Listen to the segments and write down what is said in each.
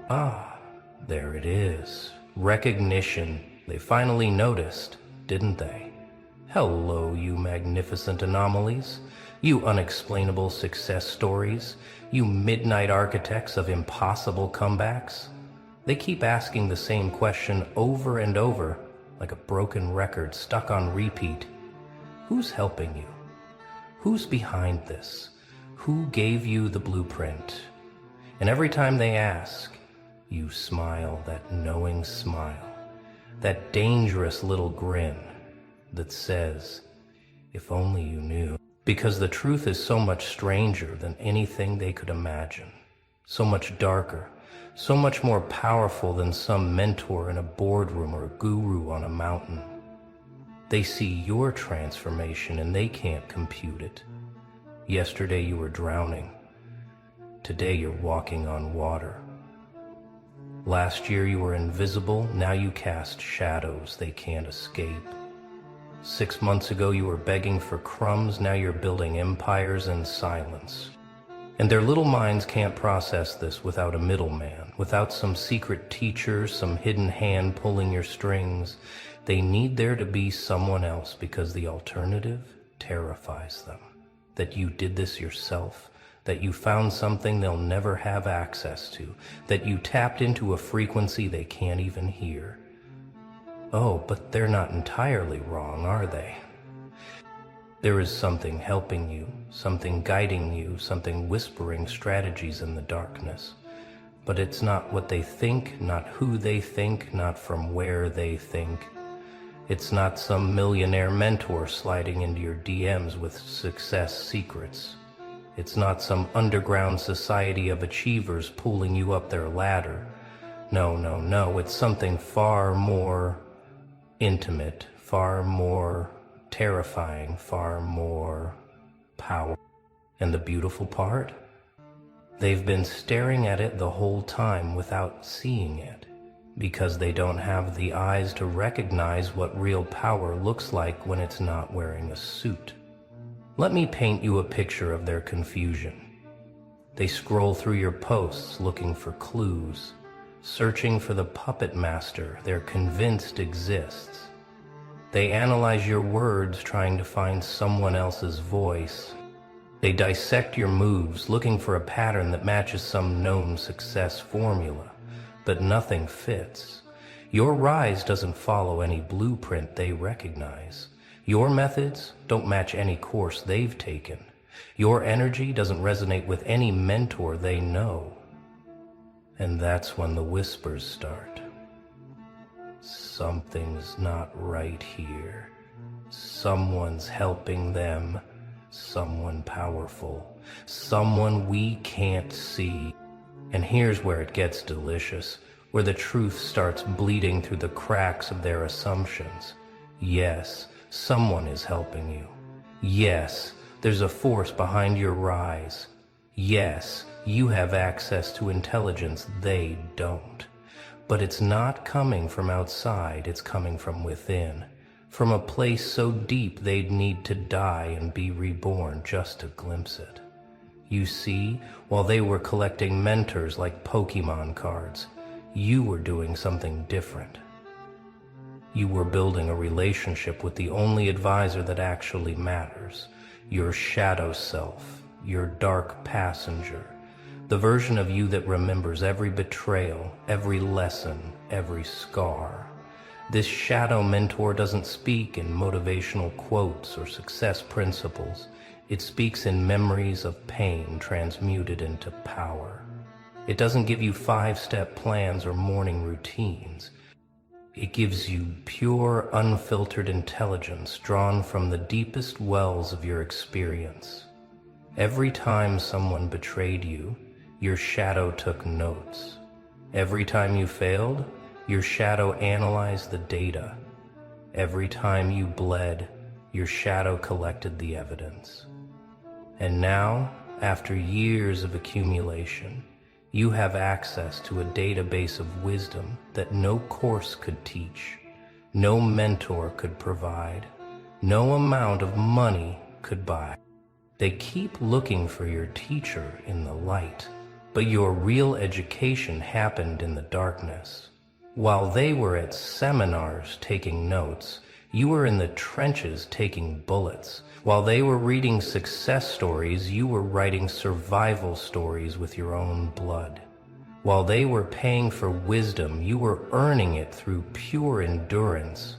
Ah, there it is. Recognition. They finally noticed, didn't they? Hello, you magnificent anomalies. You unexplainable success stories. You midnight architects of impossible comebacks. They keep asking the same question over and over, like a broken record stuck on repeat. Who's helping you? Who's behind this? Who gave you the blueprint? And every time they ask, you smile that knowing smile, that dangerous little grin that says, if only you knew. Because the truth is so much stranger than anything they could imagine, so much darker, so much more powerful than some mentor in a boardroom or a guru on a mountain. They see your transformation and they can't compute it. Yesterday you were drowning. Today you're walking on water. Last year you were invisible, now you cast shadows they can't escape. 6 months ago you were begging for crumbs, now you're building empires in silence. And their little minds can't process this without a middleman, without some secret teacher, some hidden hand pulling your strings. They need there to be someone else because the alternative terrifies them. That you did this yourself, that you found something they'll never have access to, that you tapped into a frequency they can't even hear. Oh, but they're not entirely wrong, are they? There is something helping you, something guiding you, something whispering strategies in the darkness. But it's not what they think, not who they think, not from where they think. It's not some millionaire mentor sliding into your DMs with success secrets. It's not some underground society of achievers pulling you up their ladder. No, it's something far more intimate, far more terrifying, far more powerful. And the beautiful part? They've been staring at it the whole time without seeing it, because they don't have the eyes to recognize what real power looks like when it's not wearing a suit. Let me paint you a picture of their confusion. They scroll through your posts looking for clues, searching for the puppet master they're convinced exists. They analyze your words trying to find someone else's voice. They dissect your moves looking for a pattern that matches some known success formula, but nothing fits. Your rise doesn't follow any blueprint they recognize. Your methods don't match any course they've taken. Your energy doesn't resonate with any mentor they know. And that's when the whispers start. Something's not right here. Someone's helping them. Someone powerful. Someone we can't see. And here's where it gets delicious, where the truth starts bleeding through the cracks of their assumptions. Yes, someone is helping you. Yes, there's a force behind your rise. Yes, you have access to intelligence they don't. But it's not coming from outside, it's coming from within. From a place so deep they'd need to die and be reborn just to glimpse it. You see, while they were collecting mentors like Pokemon cards, you were doing something different. You were building a relationship with the only advisor that actually matters, your shadow self, your dark passenger, the version of you that remembers every betrayal, every lesson, every scar. This shadow mentor doesn't speak in motivational quotes or success principles. It speaks in memories of pain transmuted into power. It doesn't give you 5-step plans or morning routines. It gives you pure, unfiltered intelligence drawn from the deepest wells of your experience. Every time someone betrayed you, your shadow took notes. Every time you failed, your shadow analyzed the data. Every time you bled, your shadow collected the evidence. And now, after years of accumulation, you have access to a database of wisdom that no course could teach, no mentor could provide, no amount of money could buy. They keep looking for your teacher in the light, But your real education happened in the darkness. While they were at seminars taking notes, you were in the trenches taking bullets. While they were reading success stories, you were writing survival stories with your own blood. While they were paying for wisdom, you were earning it through pure endurance.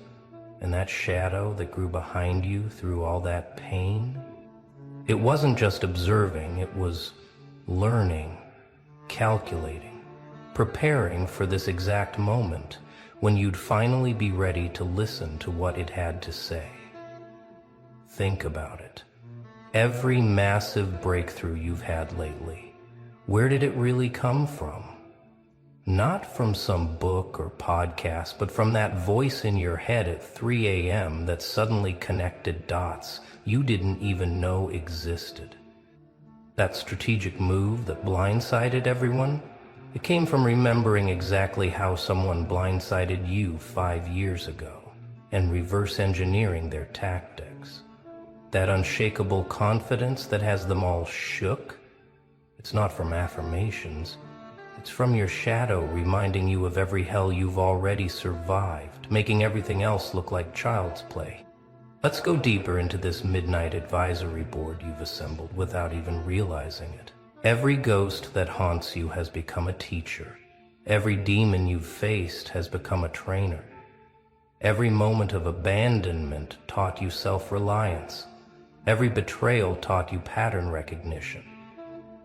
And that shadow that grew behind you through all that pain, it wasn't just observing, it was learning, calculating, preparing for this exact moment when you'd finally be ready to listen to what it had to say. Think about it. Every massive breakthrough you've had lately, where did it really come from? Not from some book or podcast, but from that voice in your head at 3 a.m. that suddenly connected dots you didn't even know existed. That strategic move that blindsided everyone, it came from remembering exactly how someone blindsided you 5 years ago and reverse engineering their tactics. That unshakable confidence that has them all shook, it's not from affirmations. It's from your shadow reminding you of every hell you've already survived, making everything else look like child's play. Let's go deeper into this midnight advisory board you've assembled without even realizing it. Every ghost that haunts you has become a teacher. Every demon you've faced has become a trainer. Every moment of abandonment taught you self-reliance. Every betrayal taught you pattern recognition.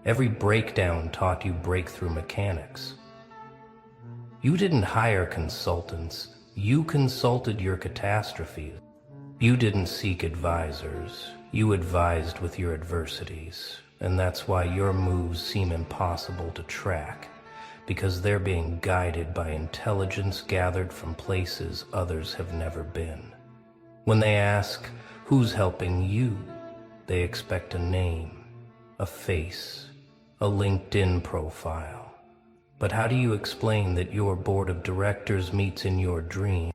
Every breakdown taught you breakthrough mechanics. You didn't hire consultants. You consulted your catastrophes. You didn't seek advisors. You advised with your adversities. And that's why your moves seem impossible to track, because they're being guided by intelligence gathered from places others have never been. When they ask, who's helping you? They expect a name, a face, a LinkedIn profile. But how do you explain that your board of directors meets in your dream?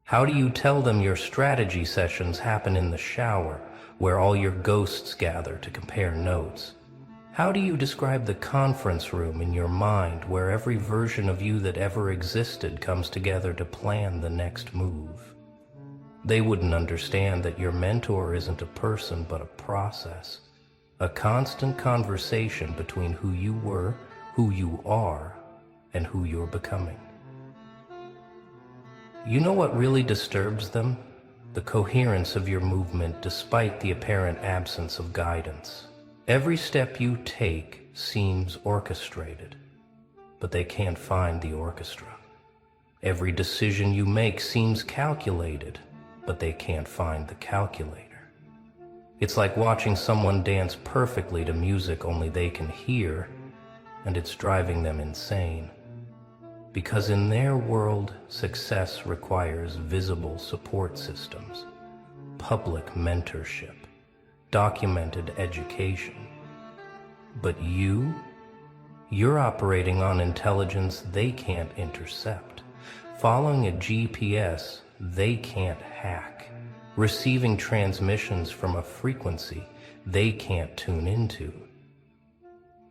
How do you tell them your strategy sessions happen in the shower, where all your ghosts gather to compare notes? How do you describe the conference room in your mind where every version of you that ever existed comes together to plan the next move? They wouldn't understand that your mentor isn't a person but a process. A constant conversation between who you were, who you are, and who you're becoming. You know what really disturbs them? The coherence of your movement despite the apparent absence of guidance. Every step you take seems orchestrated, but they can't find the orchestra. Every decision you make seems calculated, but they can't find the calculator. It's like watching someone dance perfectly to music only they can hear, and it's driving them insane. Because in their world, success requires visible support systems, public mentorship, documented education. But you're operating on intelligence they can't intercept, following a GPS they can't hack, receiving transmissions from a frequency they can't tune into.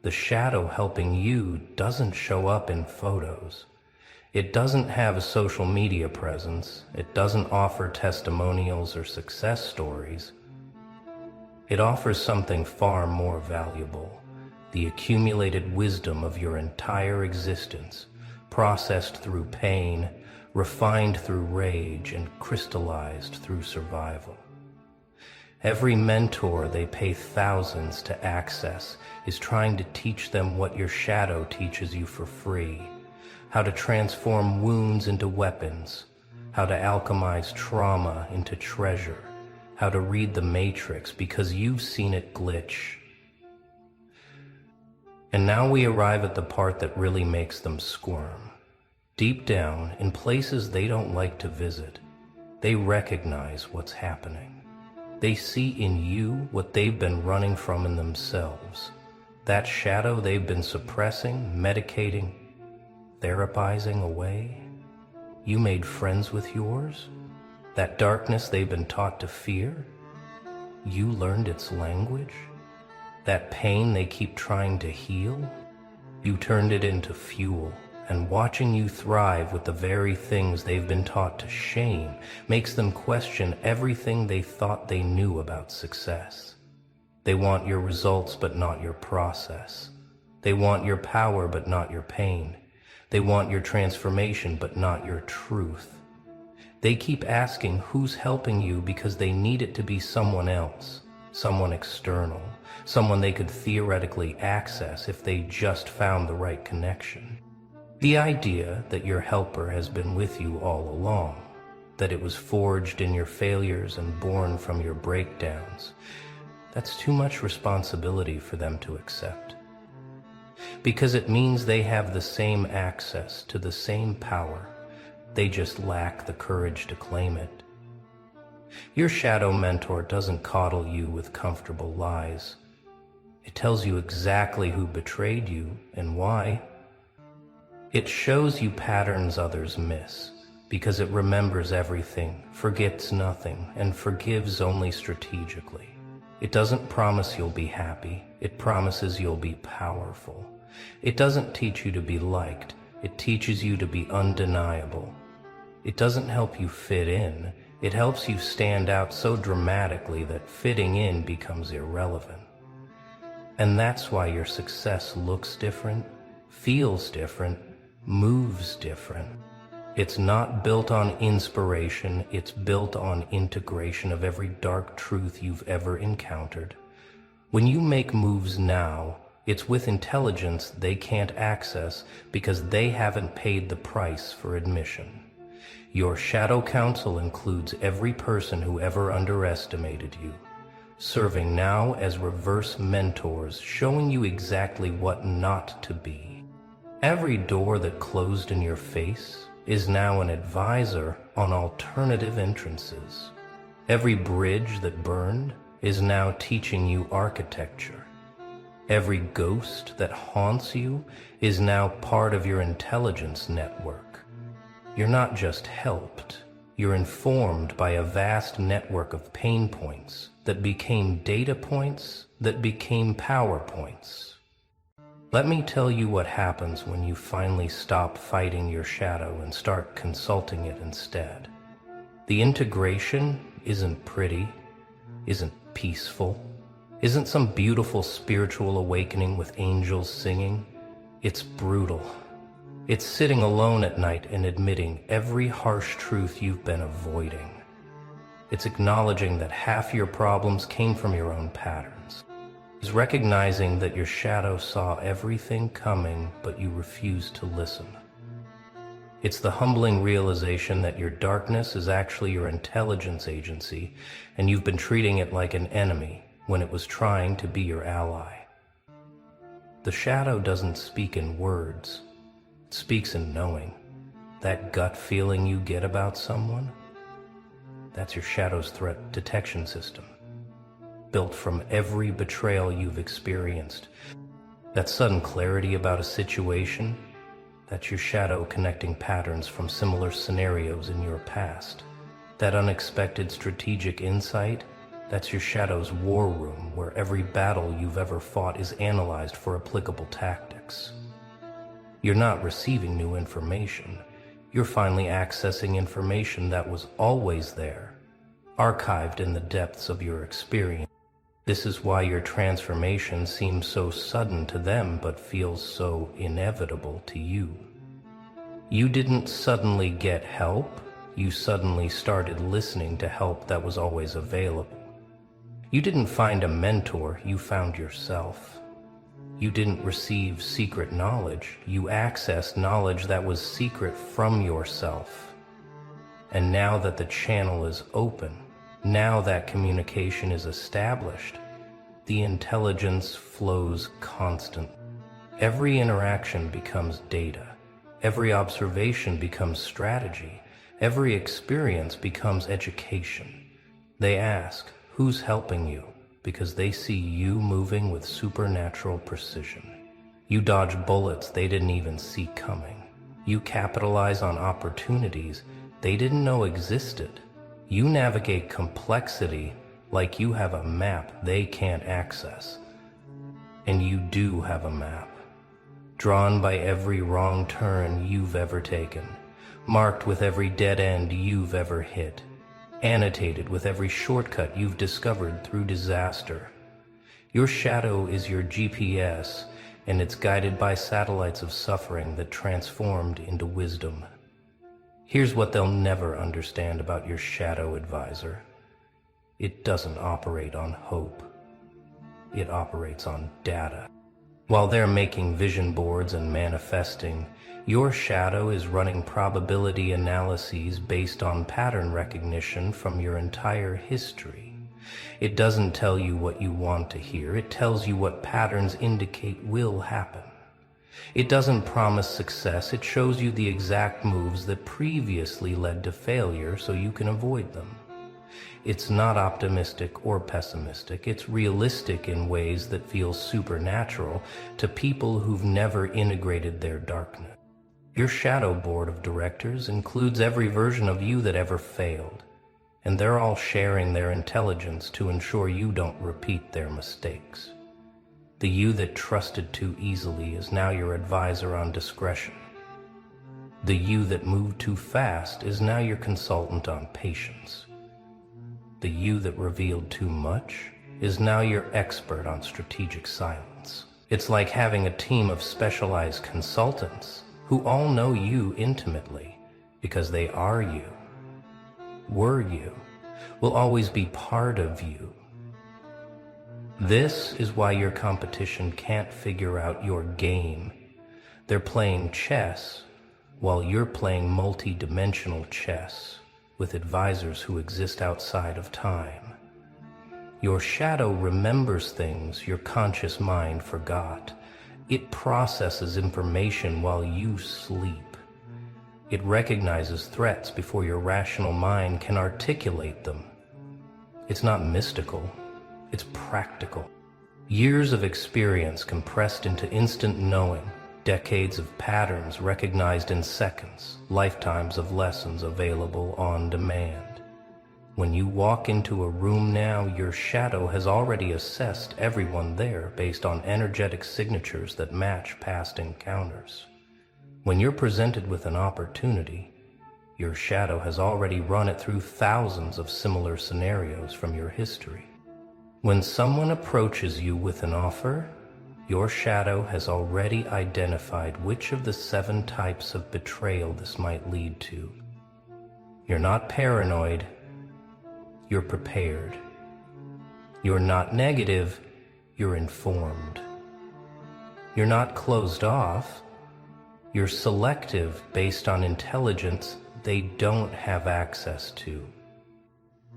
The shadow helping you doesn't show up in photos. It doesn't have a social media presence. It doesn't offer testimonials or success stories. It offers something far more valuable, the accumulated wisdom of your entire existence, processed through pain, refined through rage, and crystallized through survival. Every mentor they pay thousands to access is trying to teach them what your shadow teaches you for free: how to transform wounds into weapons, how to alchemize trauma into treasure, how to read the matrix because you've seen it glitch. And now we arrive at the part that really makes them squirm. Deep down, in places they don't like to visit, they recognize what's happening. They see in you what they've been running from in themselves. That shadow they've been suppressing, medicating, therapizing away. You made friends with yours? That darkness they've been taught to fear? You learned its language? That pain they keep trying to heal? You turned it into fuel, and watching you thrive with the very things they've been taught to shame makes them question everything they thought they knew about success. They want your results but not your process. They want your power but not your pain. They want your transformation but not your truth. They keep asking who's helping you because they need it to be someone else, someone external, someone they could theoretically access if they just found the right connection. The idea that your helper has been with you all along, that it was forged in your failures and born from your breakdowns, that's too much responsibility for them to accept. Because it means they have the same access to the same power, they just lack the courage to claim it. Your shadow mentor doesn't coddle you with comfortable lies. It tells you exactly who betrayed you and why. It shows you patterns others miss, because it remembers everything, forgets nothing, and forgives only strategically. It doesn't promise you'll be happy, it promises you'll be powerful. It doesn't teach you to be liked, it teaches you to be undeniable. It doesn't help you fit in, it helps you stand out so dramatically that fitting in becomes irrelevant. And that's why your success looks different, feels different, moves different. It's not built on inspiration, it's built on integration of every dark truth you've ever encountered. When you make moves now, it's with intelligence they can't access because they haven't paid the price for admission. Your shadow council includes every person who ever underestimated you, serving now as reverse mentors, showing you exactly what not to be. Every door that closed in your face is now an advisor on alternative entrances. Every bridge that burned is now teaching you architecture. Every ghost that haunts you is now part of your intelligence network. You're not just helped, you're informed by a vast network of pain points that became data points that became PowerPoints. Let me tell you what happens when you finally stop fighting your shadow and start consulting it instead. The integration isn't pretty, isn't peaceful, isn't some beautiful spiritual awakening with angels singing. It's brutal. It's sitting alone at night and admitting every harsh truth you've been avoiding. It's acknowledging that half your problems came from your own patterns. It's recognizing that your shadow saw everything coming, but you refused to listen. It's the humbling realization that your darkness is actually your intelligence agency, and you've been treating it like an enemy when it was trying to be your ally. The shadow doesn't speak in words. It speaks in knowing. That gut feeling you get about someone, that's your shadow's threat detection system, built from every betrayal you've experienced. That sudden clarity about a situation, that's your shadow connecting patterns from similar scenarios in your past. That unexpected strategic insight, that's your shadow's war room, where every battle you've ever fought is analyzed for applicable tactics. You're not receiving new information. You're finally accessing information that was always there, archived in the depths of your experience. This is why your transformation seems so sudden to them but feels so inevitable to you. You didn't suddenly get help, you suddenly started listening to help that was always available. You didn't find a mentor, you found yourself. You didn't receive secret knowledge, you accessed knowledge that was secret from yourself. And now that the channel is open, now that communication is established, the intelligence flows constantly. Every interaction becomes data. Every observation becomes strategy. Every experience becomes education. They ask, who's helping you? Because they see you moving with supernatural precision. You dodge bullets they didn't even see coming. You capitalize on opportunities they didn't know existed. You navigate complexity like you have a map they can't access. And you do have a map. drawn by every wrong turn you've ever taken, marked with every dead end you've ever hit, annotated with every shortcut you've discovered through disaster. Your shadow is your GPS, and it's guided by satellites of suffering that transformed into wisdom. Here's what they'll never understand about your shadow advisor. It doesn't operate on hope. It operates on data. While they're making vision boards and manifesting, your shadow is running probability analyses based on pattern recognition from your entire history. It doesn't tell you what you want to hear. It tells you what patterns indicate will happen. It doesn't promise success. It shows you the exact moves that previously led to failure so you can avoid them. It's not optimistic or pessimistic. It's realistic in ways that feel supernatural to people who've never integrated their darkness. Your shadow board of directors includes every version of you that ever failed, and they're all sharing their intelligence to ensure you don't repeat their mistakes. The you that trusted too easily is now your advisor on discretion. The you that moved too fast is now your consultant on patience. The you that revealed too much is now your expert on strategic silence. It's like having a team of specialized consultants who all know you intimately because they are you, were you, will always be part of you. This is why your competition can't figure out your game. They're playing chess while you're playing multi-dimensional chess with advisors who exist outside of time. Your shadow remembers things your conscious mind forgot. It processes information while you sleep. It recognizes threats before your rational mind can articulate them. It's not mystical, it's practical. Years of experience compressed into instant knowing, decades of patterns recognized in seconds, lifetimes of lessons available on demand. When you walk into a room now, your shadow has already assessed everyone there based on energetic signatures that match past encounters. When you're presented with an opportunity, your shadow has already run it through thousands of similar scenarios from your history. When someone approaches you with an offer, your shadow has already identified which of the 7 types of betrayal this might lead to. You're not paranoid, you're prepared. You're not negative, you're informed. You're not closed off, you're selective based on intelligence they don't have access to.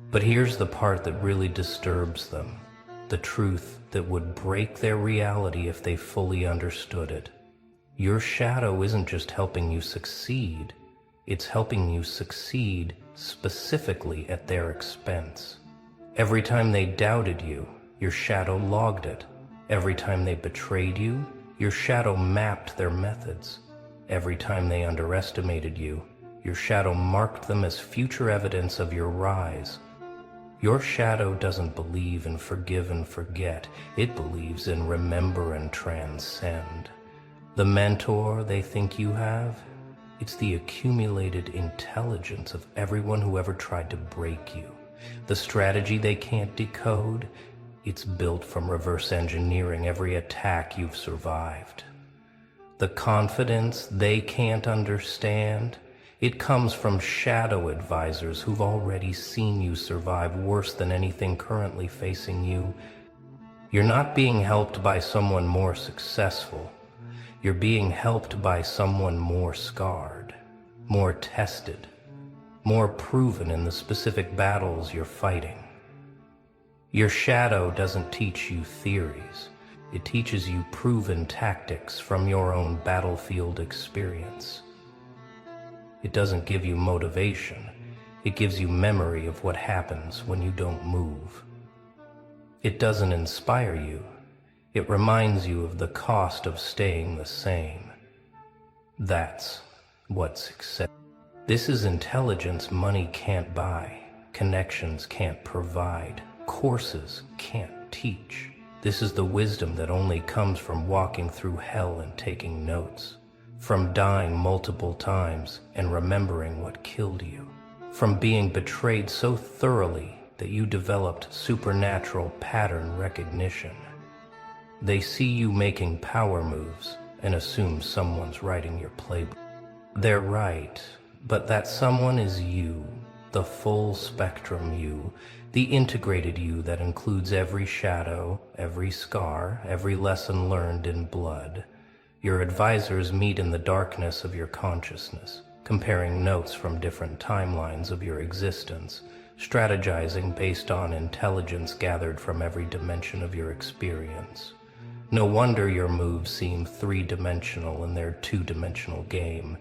But here's the part that really disturbs them. The truth that would break their reality if they fully understood it. Your shadow isn't just helping you succeed, it's helping you succeed specifically at their expense. Every time they doubted you, your shadow logged it. Every time they betrayed you, your shadow mapped their methods. Every time they underestimated you, your shadow marked them as future evidence of your rise. Your shadow doesn't believe in forgive and forget. It believes in remember and transcend. The mentor they think you have, it's the accumulated intelligence of everyone who ever tried to break you. The strategy they can't decode, it's built from reverse engineering every attack you've survived. The confidence they can't understand, it comes from shadow advisors who've already seen you survive worse than anything currently facing you. You're not being helped by someone more successful. You're being helped by someone more scarred, more tested, more proven in the specific battles you're fighting. Your shadow doesn't teach you theories. It teaches you proven tactics from your own battlefield experience. It doesn't give you motivation. It gives you memory of what happens when you don't move. It doesn't inspire you. It reminds you of the cost of staying the same. That's what success. This is intelligence money can't buy, connections can't provide, courses can't teach. This is the wisdom that only comes from walking through hell and taking notes, from dying multiple times and remembering what killed you, from being betrayed so thoroughly that you developed supernatural pattern recognition. They see you making power moves and assume someone's writing your playbook. They're right, but that someone is you, the full spectrum you, the integrated you that includes every shadow, every scar, every lesson learned in blood. Your advisors meet in the darkness of your consciousness, comparing notes from different timelines of your existence, strategizing based on intelligence gathered from every dimension of your experience. No wonder your moves seem three-dimensional in their two-dimensional game.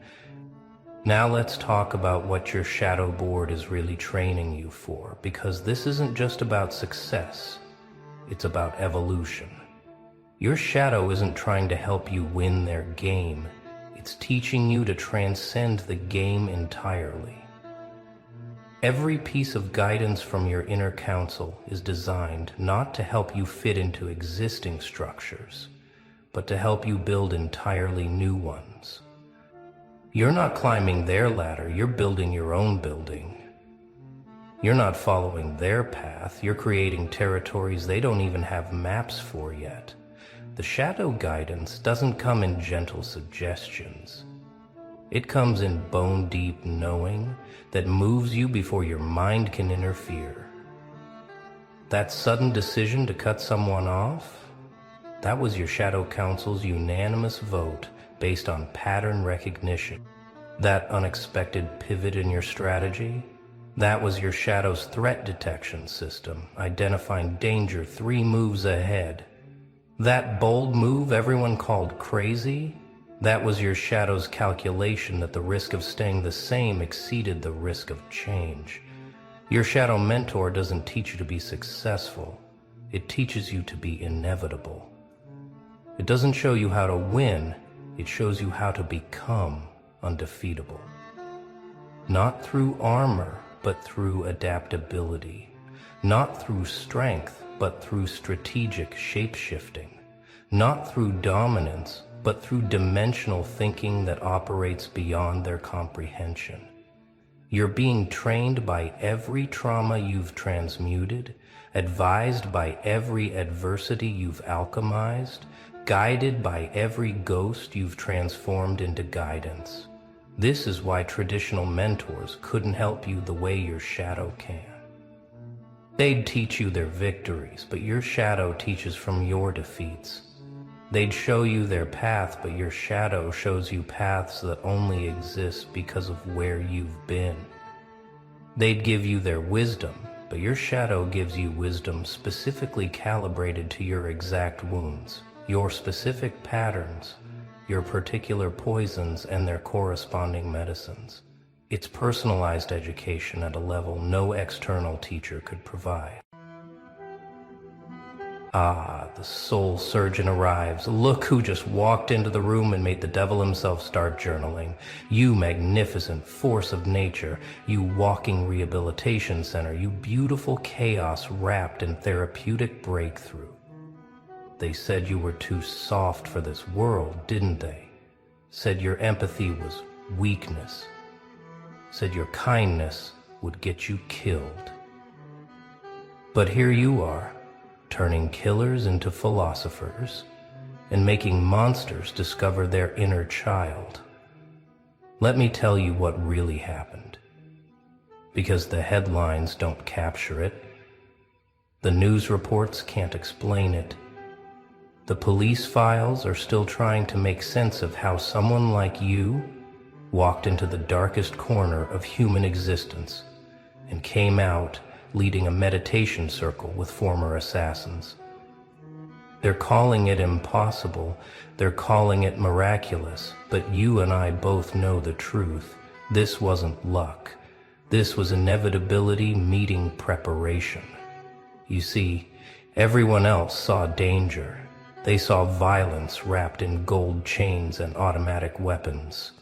Now let's talk about what your shadow board is really training you for, because this isn't just about success, it's about evolution. Your shadow isn't trying to help you win their game, it's teaching you to transcend the game entirely. Every piece of guidance from your inner counsel is designed not to help you fit into existing structures, but to help you build entirely new ones. You're not climbing their ladder, you're building your own building. You're not following their path, you're creating territories they don't even have maps for yet. The shadow guidance doesn't come in gentle suggestions. It comes in bone-deep knowing that moves you before your mind can interfere. That sudden decision to cut someone off, that was your shadow counsel's unanimous vote based on pattern recognition. That unexpected pivot in your strategy, that was your shadow's threat detection system, identifying danger 3 moves ahead. That bold move everyone called crazy, that was your shadow's calculation that the risk of staying the same exceeded the risk of change. Your shadow mentor doesn't teach you to be successful. It teaches you to be inevitable. It doesn't show you how to win. It shows you how to become undefeatable. Not through armor, but through adaptability. Not through strength, but through strategic shape-shifting. Not through dominance, but through dimensional thinking that operates beyond their comprehension. You're being trained by every trauma you've transmuted, advised by every adversity you've alchemized, guided by every ghost you've transformed into guidance. This is why traditional mentors couldn't help you the way your shadow can. They'd teach you their victories, but your shadow teaches from your defeats. They'd show you their path, but your shadow shows you paths that only exist because of where you've been. They'd give you their wisdom, but your shadow gives you wisdom specifically calibrated to your exact wounds, your specific patterns, your particular poisons and their corresponding medicines. It's personalized education at a level no external teacher could provide. Ah, the soul surgeon arrives. Look who just walked into the room and made the devil himself start journaling. You magnificent force of nature, you walking rehabilitation center, you beautiful chaos wrapped in therapeutic breakthrough. They said you were too soft for this world, didn't they? Said your empathy was weakness. Said your kindness would get you killed. But here you are, turning killers into philosophers, and making monsters discover their inner child. Let me tell you what really happened, because the headlines don't capture it. The news reports can't explain it. The police files are still trying to make sense of how someone like you walked into the darkest corner of human existence and came out leading a meditation circle with former assassins. They're calling it impossible, they're calling it miraculous, but you and I both know the truth. This wasn't luck. This was inevitability meeting preparation. You see, everyone else saw danger. They saw violence wrapped in gold chains and automatic weapons.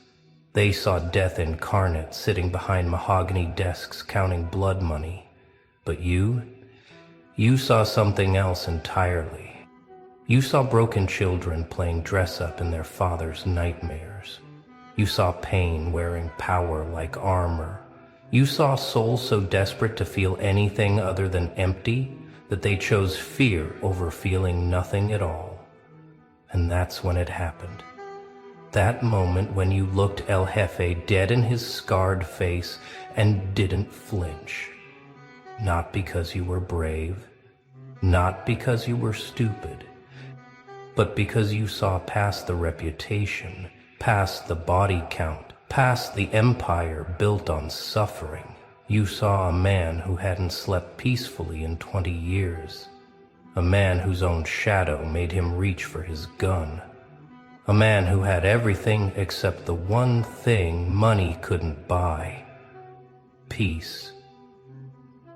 They saw death incarnate sitting behind mahogany desks counting blood money. But you saw something else entirely. You saw broken children playing dress-up in their father's nightmares. You saw pain wearing power like armor. You saw souls so desperate to feel anything other than empty that they chose fear over feeling nothing at all. And that's when it happened. That moment when you looked El Jefe dead in his scarred face and didn't flinch. Not because you were brave, not because you were stupid, but because you saw past the reputation, past the body count, past the empire built on suffering. You saw a man who hadn't slept peacefully in 20 years. A man whose own shadow made him reach for his gun. A man who had everything except the one thing money couldn't buy: peace.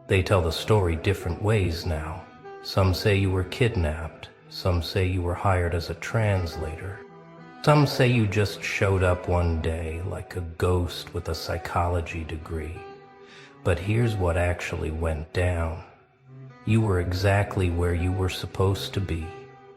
They tell the story different ways now. Some say you were kidnapped. Some say you were hired as a translator. Some say you just showed up one day like a ghost with a psychology degree. But here's what actually went down. You were exactly where you were supposed to be,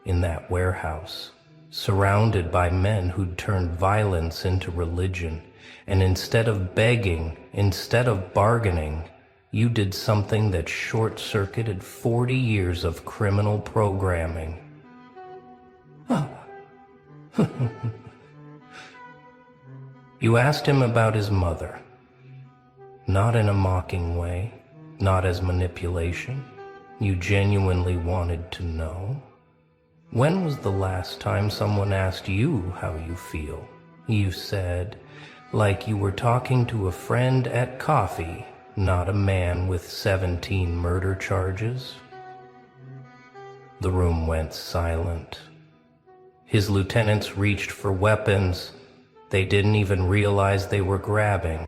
in that warehouse, surrounded by men who'd turned violence into religion. And instead of begging, instead of bargaining, you did something that short-circuited 40 years of criminal programming. You asked him about his mother. Not in a mocking way, not as manipulation. You genuinely wanted to know. When was the last time someone asked you how you feel? You said, like you were talking to a friend at coffee, not a man with 17 murder charges. The room went silent. His lieutenants reached for weapons. They didn't even realize they were grabbing,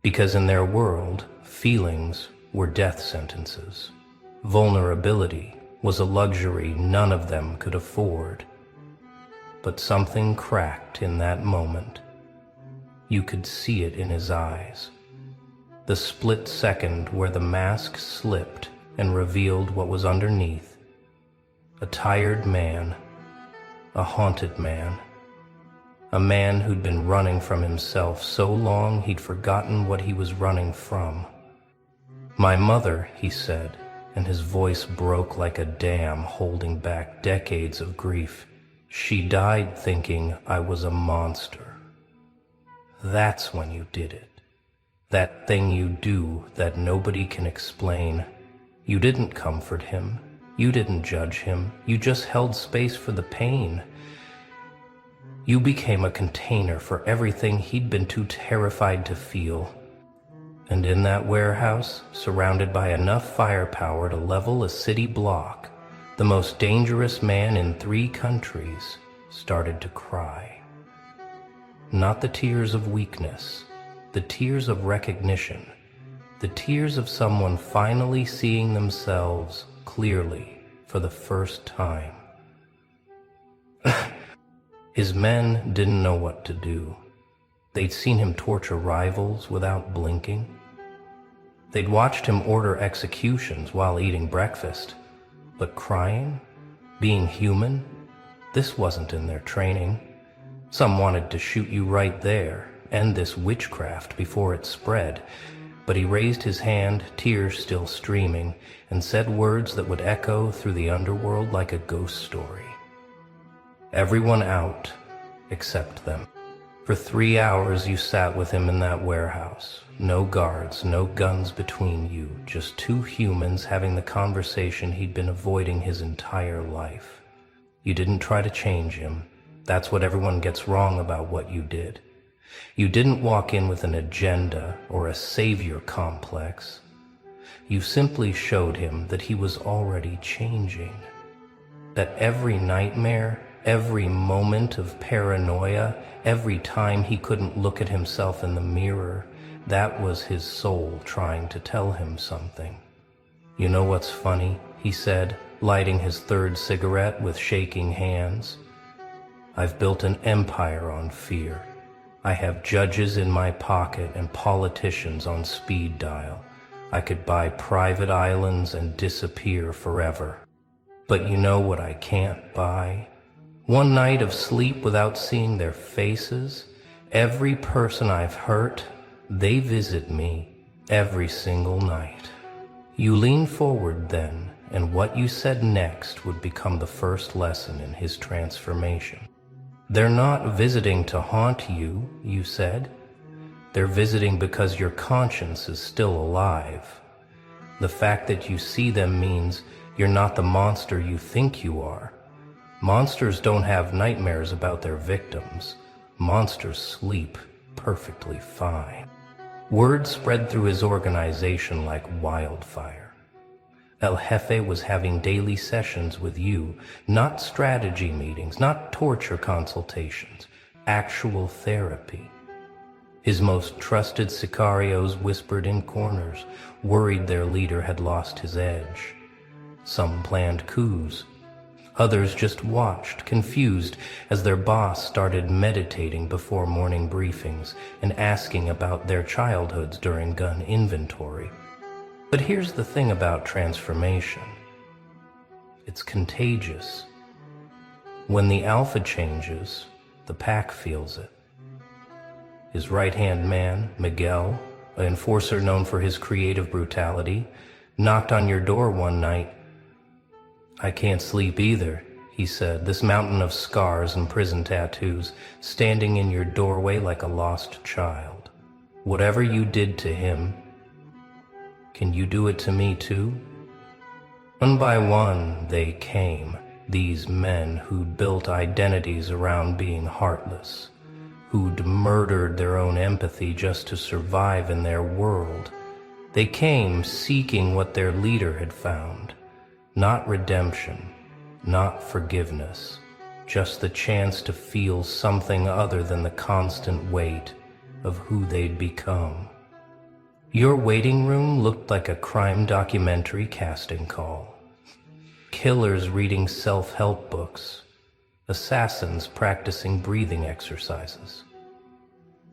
because in their world, feelings were death sentences. Vulnerability was a luxury none of them could afford. But something cracked in that moment. You could see it in his eyes. The split second where the mask slipped and revealed what was underneath. A tired man, a haunted man, a man who'd been running from himself so long he'd forgotten what he was running from. My mother, he said, and his voice broke like a dam holding back decades of grief. She died thinking I was a monster. That's when you did it. That thing you do that nobody can explain. You didn't comfort him. You didn't judge him. You just held space for the pain. You became a container for everything he'd been too terrified to feel. And in that warehouse, surrounded by enough firepower to level a city block, the most dangerous man in 3 countries started to cry. Not the tears of weakness, the tears of recognition, the tears of someone finally seeing themselves clearly for the first time. His men didn't know what to do. They'd seen him torture rivals without blinking. They'd watched him order executions while eating breakfast. But crying, being human, this wasn't in their training. Some wanted to shoot you right there, end this witchcraft before it spread. But he raised his hand, tears still streaming, and said words that would echo through the underworld like a ghost story. Everyone out, except them. For 3 hours you sat with him in that warehouse. No guards, no guns between you, just 2 humans having the conversation he'd been avoiding his entire life. You didn't try to change him. That's what everyone gets wrong about what you did. You didn't walk in with an agenda or a savior complex. You simply showed him that he was already changing. That every nightmare, every moment of paranoia, every time he couldn't look at himself in the mirror, that was his soul trying to tell him something. You know what's funny? He said, lighting his 3rd cigarette with shaking hands. I've built an empire on fear. I have judges in my pocket and politicians on speed dial. I could buy private islands and disappear forever. But you know what I can't buy? One night of sleep without seeing their faces. Every person I've hurt, they visit me every single night. You lean forward then, and what you said next would become the first lesson in his transformation. They're not visiting to haunt you, you said. They're visiting because your conscience is still alive. The fact that you see them means you're not the monster you think you are. Monsters don't have nightmares about their victims. Monsters sleep perfectly fine. Word spread through his organization like wildfire. El Jefe was having daily sessions with you, not strategy meetings, not torture consultations, actual therapy. His most trusted sicarios whispered in corners, worried their leader had lost his edge. Some planned coups. Others just watched, confused, as their boss started meditating before morning briefings and asking about their childhoods during gun inventory. But here's the thing about transformation. It's contagious. When the alpha changes, the pack feels it. His right-hand man, Miguel, an enforcer known for his creative brutality, knocked on your door one night. "I can't sleep either," he said, "this mountain of scars and prison tattoos standing in your doorway like a lost child. Whatever you did to him, can you do it to me too?" One by one they came, these men who'd built identities around being heartless, who'd murdered their own empathy just to survive in their world. They came seeking what their leader had found. Not redemption, not forgiveness, just the chance to feel something other than the constant weight of who they'd become. Your waiting room looked like a crime documentary casting call. Killers reading self-help books, assassins practicing breathing exercises.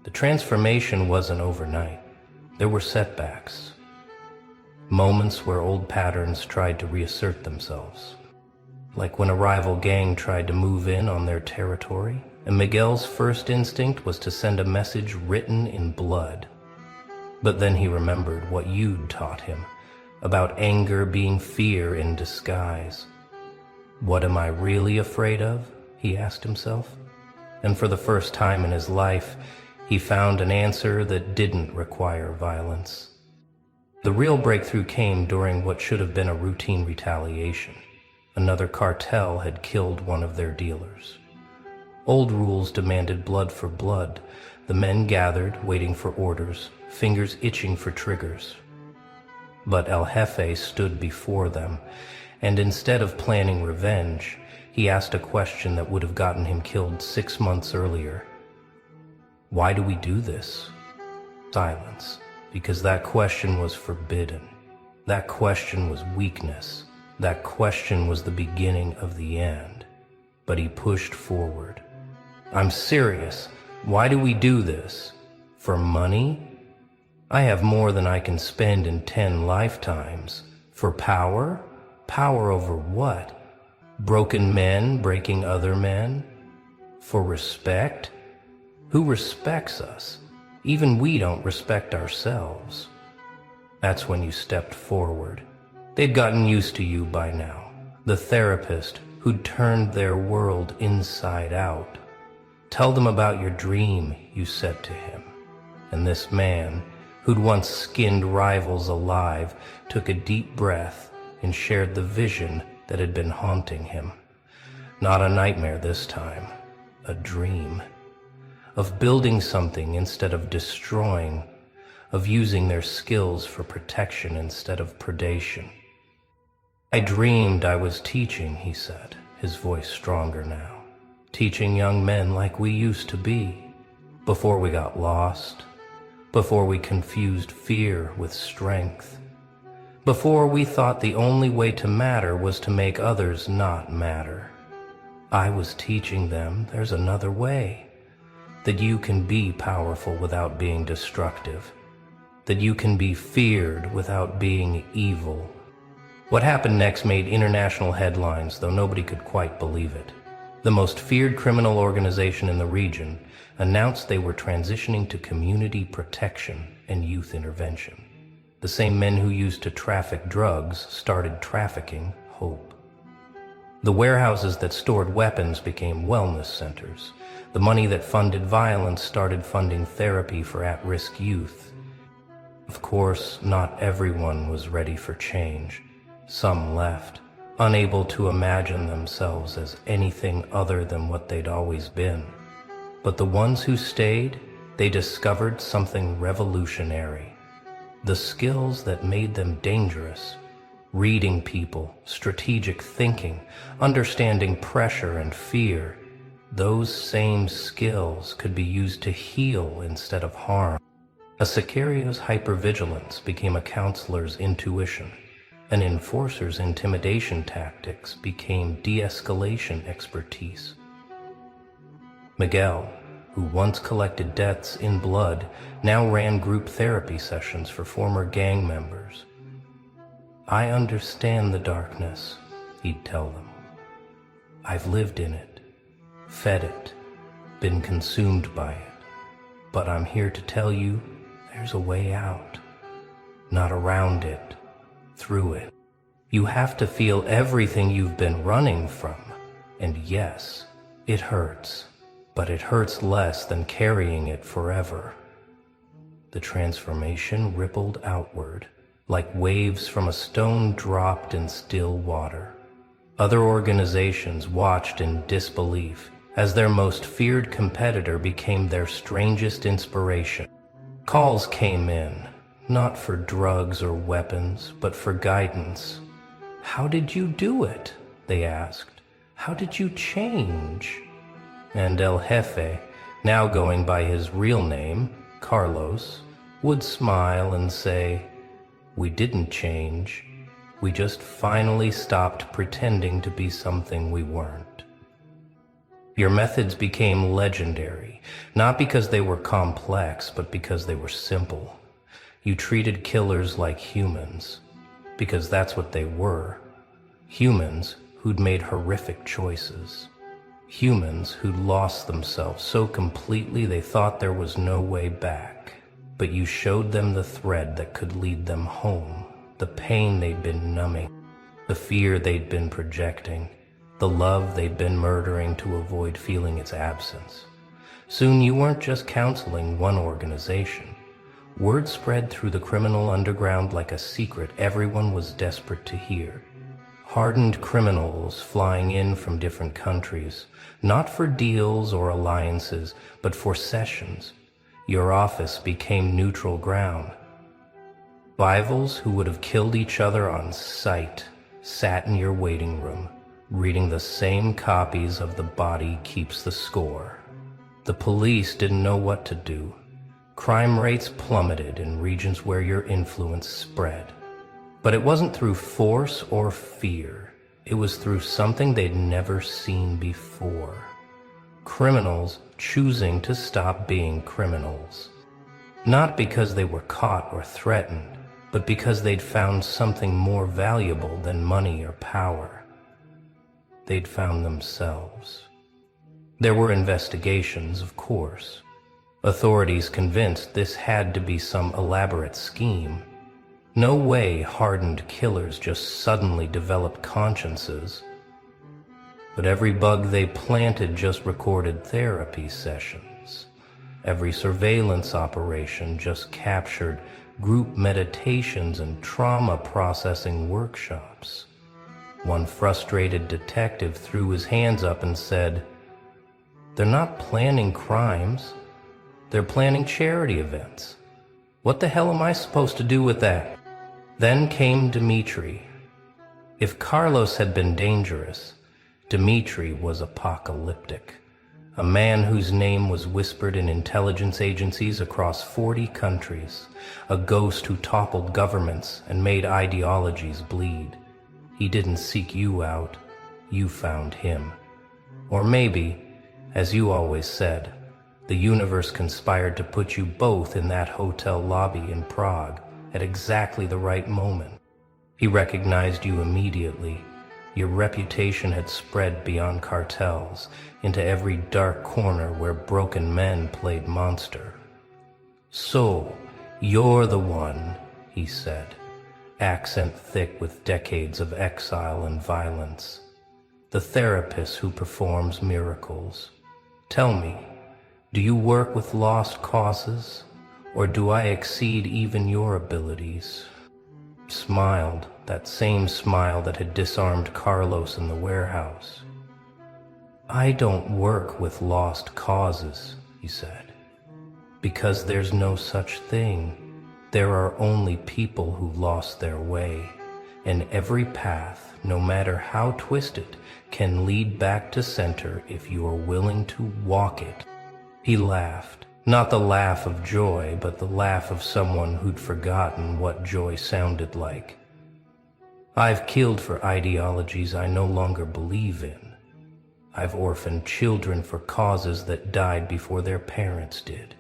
The transformation wasn't overnight. There were setbacks. Moments where old patterns tried to reassert themselves. Like when a rival gang tried to move in on their territory, and Miguel's first instinct was to send a message written in blood. But then he remembered what you'd taught him, about anger being fear in disguise. What am I really afraid of? He asked himself. And for the first time in his life, he found an answer that didn't require violence. The real breakthrough came during what should have been a routine retaliation. Another cartel had killed one of their dealers. Old rules demanded blood for blood. The men gathered, waiting for orders, fingers itching for triggers. But El Jefe stood before them, and instead of planning revenge, he asked a question that would have gotten him killed 6 months earlier. Why do we do this? Silence. Because that question was forbidden. That question was weakness. That question was the beginning of the end. But he pushed forward. I'm serious. Why do we do this? For money? I have more than I can spend in 10 lifetimes. For power? Power over what? Broken men breaking other men? For respect? Who respects us? Even we don't respect ourselves. That's when you stepped forward. They'd gotten used to you by now. The therapist who'd turned their world inside out. Tell them about your dream, you said to him. And this man, who'd once skinned rivals alive, took a deep breath and shared the vision that had been haunting him. Not a nightmare this time, a dream. Of building something instead of destroying, of using their skills for protection instead of predation. I dreamed I was teaching, he said, his voice stronger now. Teaching young men like we used to be, before we got lost, before we confused fear with strength, before we thought the only way to matter was to make others not matter. I was teaching them there's another way. That you can be powerful without being destructive. That you can be feared without being evil. What happened next made international headlines, though nobody could quite believe it. The most feared criminal organization in the region announced they were transitioning to community protection and youth intervention. The same men who used to traffic drugs started trafficking hope. The warehouses that stored weapons became wellness centers. The money that funded violence started funding therapy for at-risk youth. Of course, not everyone was ready for change. Some left, unable to imagine themselves as anything other than what they'd always been. But the ones who stayed, they discovered something revolutionary. The skills that made them dangerous. Reading people, strategic thinking, understanding pressure and fear. Those same skills could be used to heal instead of harm. A sicario's hypervigilance became a counselor's intuition. An enforcer's intimidation tactics became de-escalation expertise. Miguel, who once collected deaths in blood, now ran group therapy sessions for former gang members. "I understand the darkness," he'd tell them. "I've lived in it, fed it, been consumed by it. But I'm here to tell you there's a way out. Not around it, through it. You have to feel everything you've been running from. And yes, it hurts, but it hurts less than carrying it forever." The transformation rippled outward, like waves from a stone dropped in still water. Other organizations watched in disbelief as their most feared competitor became their strangest inspiration. Calls came in, not for drugs or weapons, but for guidance. "How did you do it?" they asked. "How did you change?" And El Jefe, now going by his real name, Carlos, would smile and say, "We didn't change. We just finally stopped pretending to be something we weren't." Your methods became legendary, not because they were complex, but because they were simple. You treated killers like humans, because that's what they were. Humans who'd made horrific choices. Humans who'd lost themselves so completely they thought there was no way back. But you showed them the thread that could lead them home, the pain they'd been numbing, the fear they'd been projecting, the love they'd been murdering to avoid feeling its absence. Soon you weren't just counseling one organization. Word spread through the criminal underground like a secret everyone was desperate to hear. Hardened criminals flying in from different countries, not for deals or alliances, but for sessions. Your office became neutral ground. Rivals who would have killed each other on sight sat in your waiting room, reading the same copies of The Body Keeps the Score. The police didn't know what to do. Crime rates plummeted in regions where your influence spread. But it wasn't through force or fear. It was through something they'd never seen before. Criminals choosing to stop being criminals. Not because they were caught or threatened, but because they'd found something more valuable than money or power. They'd found themselves. There were investigations, of course. Authorities convinced this had to be some elaborate scheme. No way hardened killers just suddenly developed consciences. But every bug they planted just recorded therapy sessions. Every surveillance operation just captured group meditations and trauma processing workshops. One frustrated detective threw his hands up and said, "They're not planning crimes. They're planning charity events. What the hell am I supposed to do with that?" Then came Dimitri. If Carlos had been dangerous, Dimitri was apocalyptic. A man whose name was whispered in intelligence agencies across 40 countries. A ghost who toppled governments and made ideologies bleed. He didn't seek you out. You found him. Or maybe, as you always said, the universe conspired to put you both in that hotel lobby in Prague at exactly the right moment. He recognized you immediately. Your reputation had spread beyond cartels, into every dark corner where broken men played monster. "So, you're the one," he said, accent thick with decades of exile and violence. "The therapist who performs miracles. Tell me, do you work with lost causes, or do I exceed even your abilities?" Smiled, that same smile that had disarmed Carlos in the warehouse. "I don't work with lost causes," he said, "because there's no such thing. There are only people who lost their way, and every path, no matter how twisted, can lead back to center if you are willing to walk it." He laughed. Not the laugh of joy, but the laugh of someone who'd forgotten what joy sounded like. "I've killed for ideologies I no longer believe in. I've orphaned children for causes that died before their parents did.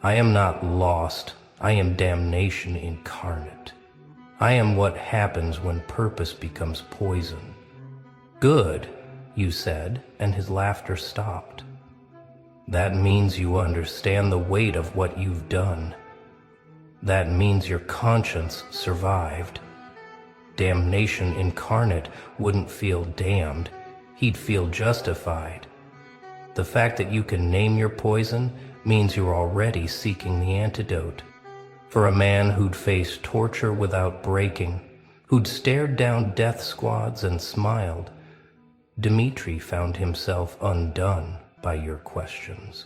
I am not lost, I am damnation incarnate. I am what happens when purpose becomes poison." "Good," you said, and his laughter stopped. "That means you understand the weight of what you've done. That means your conscience survived. Damnation incarnate wouldn't feel damned, he'd feel justified. The fact that you can name your poison means you're already seeking the antidote. For a man who'd faced torture without breaking, who'd stared down death squads and smiled, Dmitri found himself undone by your questions.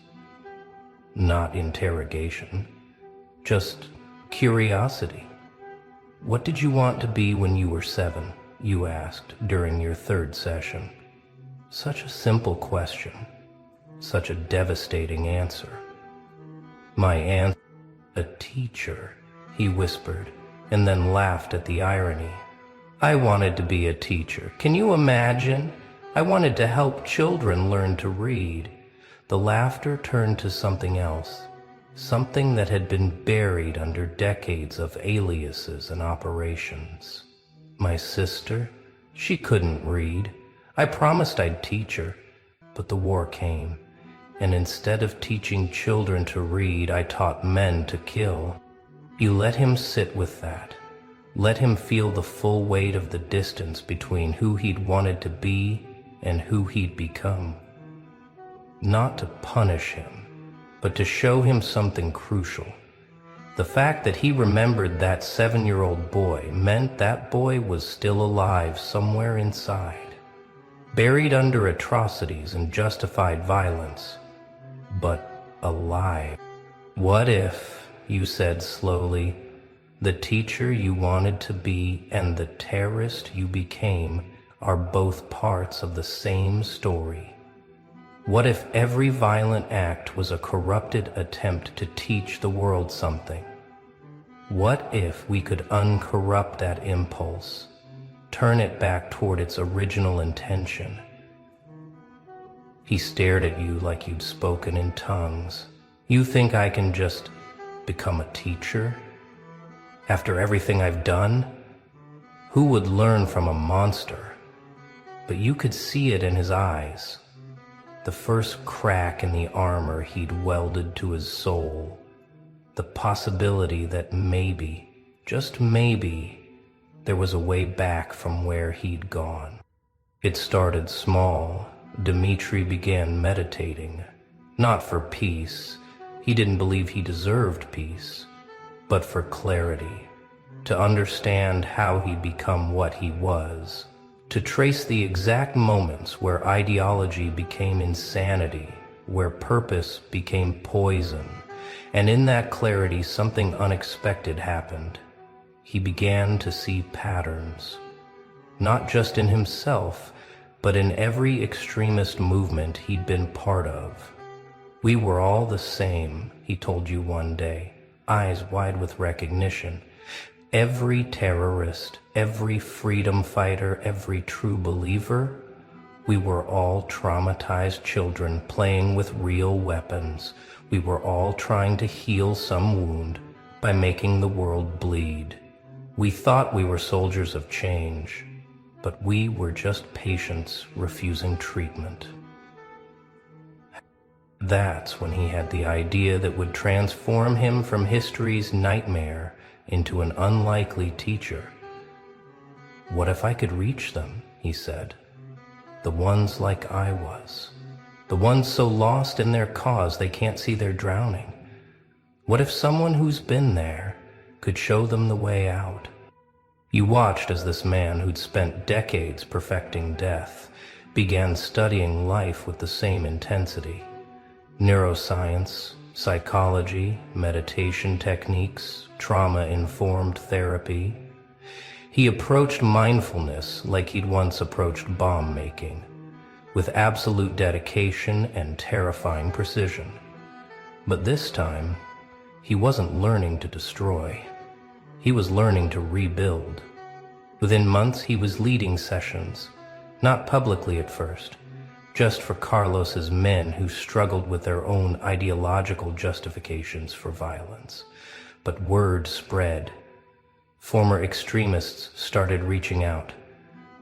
Not interrogation, just curiosity. "What did you want to be when you were 7? You asked during your 3rd session. Such a simple question, such a devastating answer. "My answer, a teacher," he whispered, and then laughed at the irony. "I wanted to be a teacher. Can you imagine? I wanted to help children learn to read." The laughter turned to something else, something that had been buried under decades of aliases and operations. "My sister, she couldn't read. I promised I'd teach her, but the war came, and instead of teaching children to read, I taught men to kill." You let him sit with that. Let him feel the full weight of the distance between who he'd wanted to be and who he'd become. Not to punish him, but to show him something crucial. The fact that he remembered that 7-year-old boy meant that boy was still alive somewhere inside, buried under atrocities and justified violence, but alive. "What if," you said slowly, "the teacher you wanted to be and the terrorist you became are both parts of the same story? What if every violent act was a corrupted attempt to teach the world something? What if we could uncorrupt that impulse, turn it back toward its original intention?" He stared at you like you'd spoken in tongues. "You think I can just become a teacher? After everything I've done? Who would learn from a monster?" But you could see it in his eyes. The first crack in the armor he'd welded to his soul. The possibility that maybe, just maybe, there was a way back from where he'd gone. It started small. Dmitri began meditating. Not for peace. He didn't believe he deserved peace. But for clarity. To understand how he'd become what he was. To trace the exact moments where ideology became insanity, where purpose became poison, and in that clarity something unexpected happened. He began to see patterns, not just in himself, but in every extremist movement he'd been part of. "We were all the same," he told you one day, eyes wide with recognition. Every terrorist, every freedom fighter, every true believer, we were all traumatized children playing with real weapons. We were all trying to heal some wound by making the world bleed. We thought we were soldiers of change, but we were just patients refusing treatment. That's when he had the idea that would transform him from history's nightmare into an unlikely teacher. What if I could reach them, he said, the ones like I was, the ones so lost in their cause they can't see they're drowning. What if someone who's been there could show them the way out? You watched as this man who'd spent decades perfecting death began studying life with the same intensity. Neuroscience, psychology, meditation techniques, trauma-informed therapy. He approached mindfulness like he'd once approached bomb making, with absolute dedication and terrifying precision. But this time, he wasn't learning to destroy. He was learning to rebuild. Within months, he was leading sessions, not publicly at first, just for Carlos's men who struggled with their own ideological justifications for violence. But word spread. Former extremists started reaching out.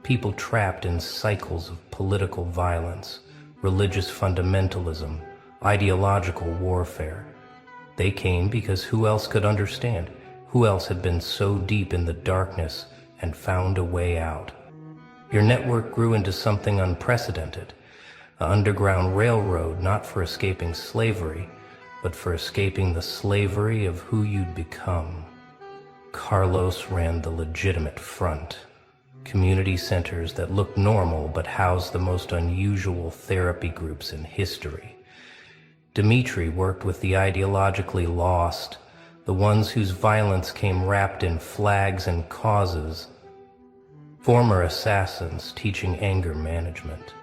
People trapped in cycles of political violence, religious fundamentalism, ideological warfare. They came because who else could understand? Who else had been so deep in the darkness and found a way out? Your network grew into something unprecedented. An underground railroad, not for escaping slavery, but for escaping the slavery of who you'd become. Carlos ran the legitimate front. Community centers that looked normal but housed the most unusual therapy groups in history. Dmitri worked with the ideologically lost, the ones whose violence came wrapped in flags and causes. Former assassins teaching anger management.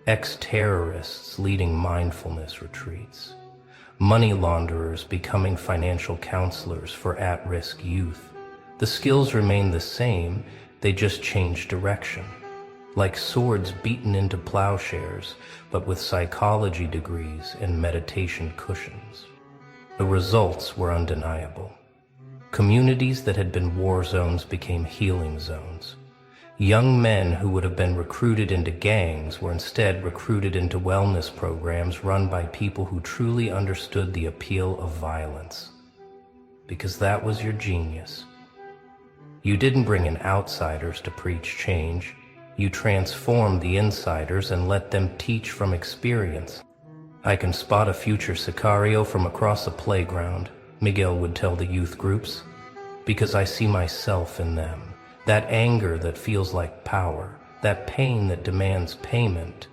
Ex-terrorists leading mindfulness retreats, money launderers becoming financial counselors for at-risk youth. The skills remained the same, they just changed direction. Like swords beaten into plowshares, but with psychology degrees and meditation cushions. The results were undeniable. Communities that had been war zones became healing zones. Young men who would have been recruited into gangs were instead recruited into wellness programs run by people who truly understood the appeal of violence. Because that was your genius. You didn't bring in outsiders to preach change. You transformed the insiders and let them teach from experience. I can spot a future Sicario from across a playground, Miguel would tell the youth groups, because I see myself in them. That anger that feels like power, that pain that demands payment.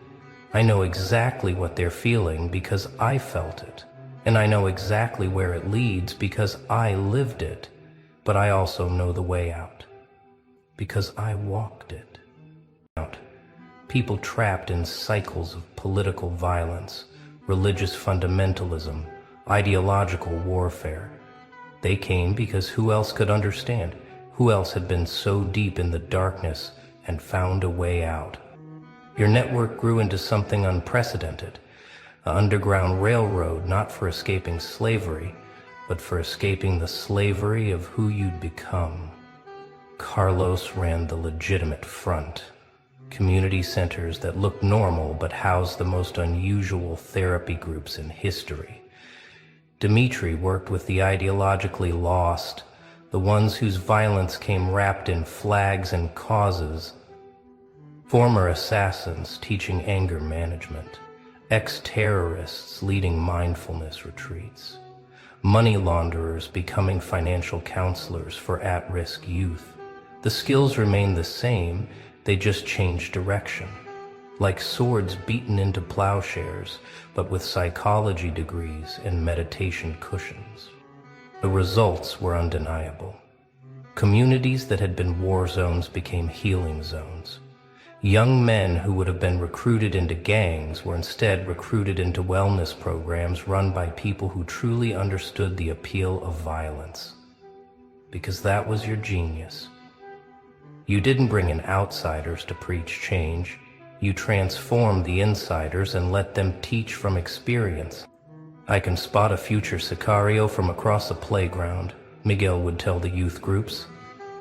I know exactly what they're feeling because I felt it, and I know exactly where it leads because I lived it, but I also know the way out, because I walked it. People trapped in cycles of political violence, religious fundamentalism, ideological warfare. They came because who else could understand? Who else had been so deep in the darkness and found a way out? Your network grew into something unprecedented. An underground railroad, not for escaping slavery, but for escaping the slavery of who you'd become. Carlos ran the legitimate front. Community centers that looked normal but housed the most unusual therapy groups in history. Dmitri worked with the ideologically lost, the ones whose violence came wrapped in flags and causes. Former assassins teaching anger management. Ex-terrorists leading mindfulness retreats. Money launderers becoming financial counselors for at-risk youth. The skills remained the same, they just changed direction. Like swords beaten into plowshares, but with psychology degrees and meditation cushions. The results were undeniable. Communities that had been war zones became healing zones. Young men who would have been recruited into gangs were instead recruited into wellness programs run by people who truly understood the appeal of violence. Because that was your genius. You didn't bring in outsiders to preach change. You transformed the insiders and let them teach from experience. I can spot a future Sicario from across a playground, Miguel would tell the youth groups,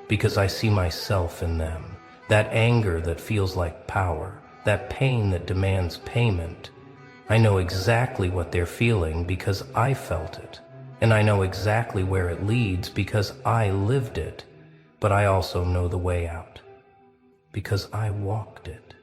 because I see myself in them. That anger that feels like power, that pain that demands payment. I know exactly what they're feeling because I felt it. And I know exactly where it leads because I lived it. But I also know the way out because I walked it.